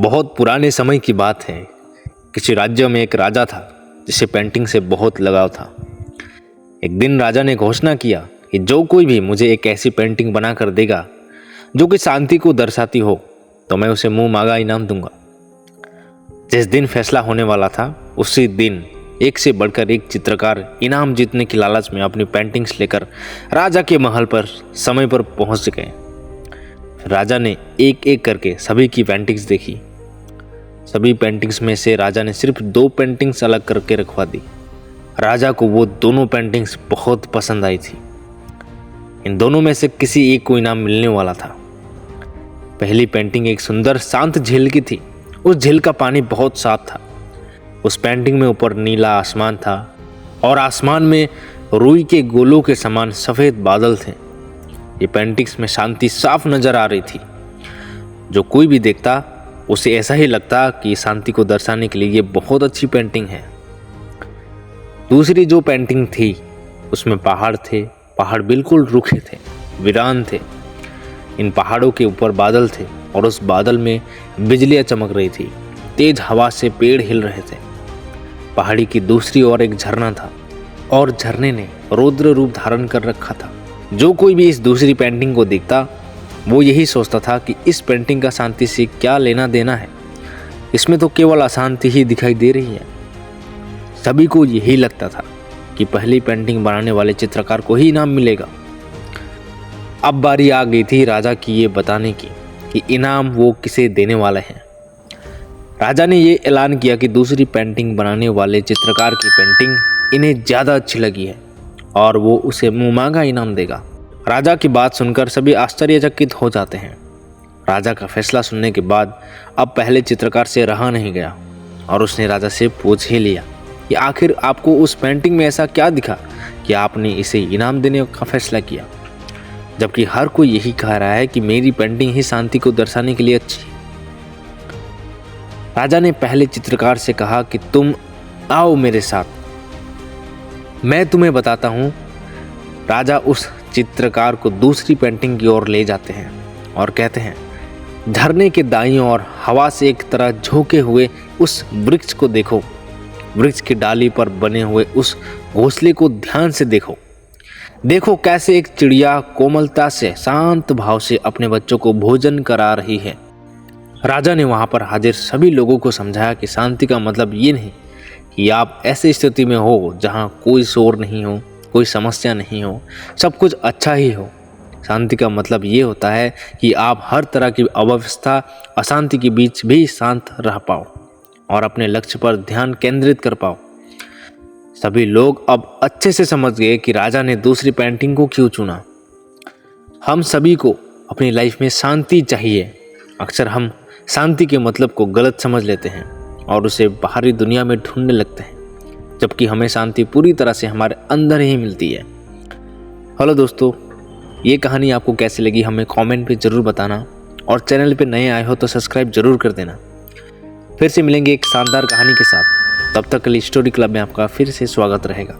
बहुत पुराने समय की बात है। किसी राज्य में एक राजा था जिसे पेंटिंग से बहुत लगाव था। एक दिन राजा ने घोषणा किया कि जो कोई भी मुझे एक ऐसी पेंटिंग बनाकर देगा जो कि शांति को दर्शाती हो तो मैं उसे मुंह मांगा इनाम दूंगा। जिस दिन फैसला होने वाला था उसी दिन एक से बढ़कर एक चित्रकार इनाम जीतने की लालच में अपनी पेंटिंग्स लेकर राजा के महल पर समय पर पहुंच गए। राजा ने एक एक करके सभी की पेंटिंग्स देखी। सभी पेंटिंग्स में से राजा ने सिर्फ 2 पेंटिंग्स अलग करके रखवा दी। राजा को वो दोनों पेंटिंग्स बहुत पसंद आई थी। इन दोनों में से किसी एक को इनाम मिलने वाला था। पहली पेंटिंग एक सुंदर शांत झील की थी। उस झील का पानी बहुत साफ था। उस पेंटिंग में ऊपर नीला आसमान था और आसमान में रुई के गोलों के समान सफ़ेद बादल थे। ये पेंटिंग्स में शांति साफ नजर आ रही थी। जो कोई भी देखता उसे ऐसा ही लगता कि शांति को दर्शाने के लिए ये बहुत अच्छी पेंटिंग है। दूसरी जो पेंटिंग थी उसमें पहाड़ थे। पहाड़ बिल्कुल रूखे थे, वीरान थे। इन पहाड़ों के ऊपर बादल थे और उस बादल में बिजलियां चमक रही थी। तेज हवा से पेड़ हिल रहे थे। पहाड़ी की दूसरी ओर एक झरना था और झरने ने रौद्र रूप धारण कर रखा था। जो कोई भी इस दूसरी पेंटिंग को देखता वो यही सोचता था कि इस पेंटिंग का शांति से क्या लेना देना है। इसमें तो केवल अशांति ही दिखाई दे रही है। सभी को यही लगता था कि पहली पेंटिंग बनाने वाले चित्रकार को ही इनाम मिलेगा। अब बारी आ गई थी राजा की ये बताने की कि इनाम वो किसे देने वाले हैं। राजा ने ये ऐलान किया कि दूसरी पेंटिंग बनाने वाले चित्रकार की पेंटिंग इन्हें ज़्यादा अच्छी लगी है और वो उसे मुंह मांगा इनाम देगा। राजा की बात सुनकर सभी आश्चर्यचकित हो जाते हैं। राजा का फैसला सुनने के बाद अब पहले चित्रकार से रहा नहीं गया और उसने राजा से पूछ ही लिया कि आखिर आपको उस पेंटिंग में ऐसा क्या दिखा कि आपने इसे इनाम देने का फैसला किया, जबकि हर कोई यही कह रहा है कि मेरी पेंटिंग ही शांति को दर्शाने के लिए अच्छी है। राजा ने पहले चित्रकार से कहा कि तुम आओ मेरे साथ, मैं तुम्हें बताता हूँ। राजा उस चित्रकार को दूसरी पेंटिंग की ओर ले जाते हैं और कहते हैं, झरने के दाईं ओर हवा से एक तरह झोंके हुए उस वृक्ष को देखो। वृक्ष की डाली पर बने हुए उस घोंसले को ध्यान से देखो। देखो कैसे एक चिड़िया कोमलता से शांत भाव से अपने बच्चों को भोजन करा रही है। राजा ने वहाँ पर हाजिर सभी लोगों को समझाया कि शांति का मतलब ये नहीं कि आप ऐसी स्थिति में हो जहाँ कोई शोर नहीं हो, कोई समस्या नहीं हो, सब कुछ अच्छा ही हो। शांति का मतलब ये होता है कि आप हर तरह की अव्यवस्था, अशांति के बीच भी शांत रह पाओ और अपने लक्ष्य पर ध्यान केंद्रित कर पाओ। सभी लोग अब अच्छे से समझ गए कि राजा ने दूसरी पेंटिंग को क्यों चुना। हम सभी को अपनी लाइफ में शांति चाहिए। अक्सर हम शांति के मतलब को गलत समझ लेते हैं और उसे बाहरी दुनिया में ढूंढने लगते हैं, जबकि हमें शांति पूरी तरह से हमारे अंदर ही मिलती है। हेलो दोस्तों, ये कहानी आपको कैसी लगी हमें कमेंट पे ज़रूर बताना और चैनल पे नए आए हो तो सब्सक्राइब ज़रूर कर देना। फिर से मिलेंगे एक शानदार कहानी के साथ। तब तक के लिए स्टोरी क्लब में आपका फिर से स्वागत रहेगा।